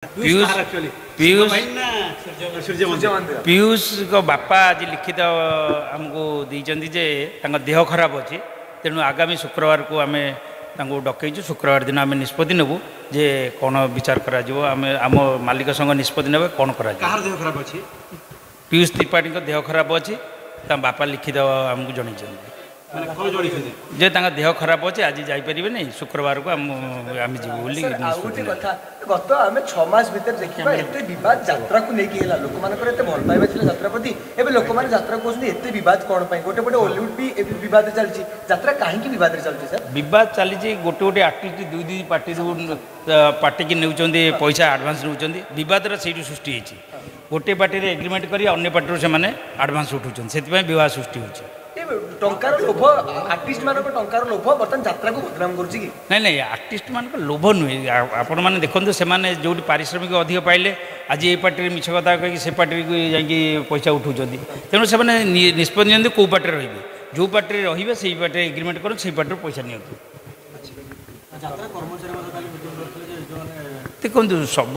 पीयूष पीयूष पीयूष को बापा आज लिखित आमको देइचंदी जे तांका देह खराब अच्छी तेणु आगामी शुक्रवार को आम डकईचु शुक्रवार दिन आम निष्पत्ति नेबू जे कौन विचार करा आम मालिक संग निष्पत्ति ने कौन करा पीयूष त्रिपाठी देह खराब अच्छी बापा लिखित आमको जन जे देह खराब अच्छे आज जापर नहीं शुक्रवार को आम जीव गत आम 6 मास भीतर देखा एत बद यात्रा को लेकिन लोक मान भल पाइबा यात्रा प्रति एवं लोक मैंने यात्रा कहते बद कौन गोटे गोटे ओलीउड भी बद चलती यात्रा कहीं बद चलती सर बद चली गोटे गोटे आर्टिस्ट दुई दुई पार्टी की नौ पैसा आडभांस नौ बद से सृष्टि होती गोटे पार्टी एग्रीमेंट कर अन्य पार्टी से आडभांस उठाऊँ से बह सृष्टि होती टंकार लोभ आर्टिस्ट मान टंकार लोभ बर्तमान यात्रा को बदनाम कर नहीं नहीं आर्टिस्ट मान लोभ नुहे आपण मैंने देखते से जो पारिश्रमिक अधिक पाइले आज ये पार्टी मिछ कथा कहीं से पार्टी को जाकि पैसा उठाऊँ तेणु से निष्पत्ति नियंतु कौ पार्टी रे जो पार्टी रे से पार्टी एग्रीमेंट कर पार्टी पैसा नि देखो सब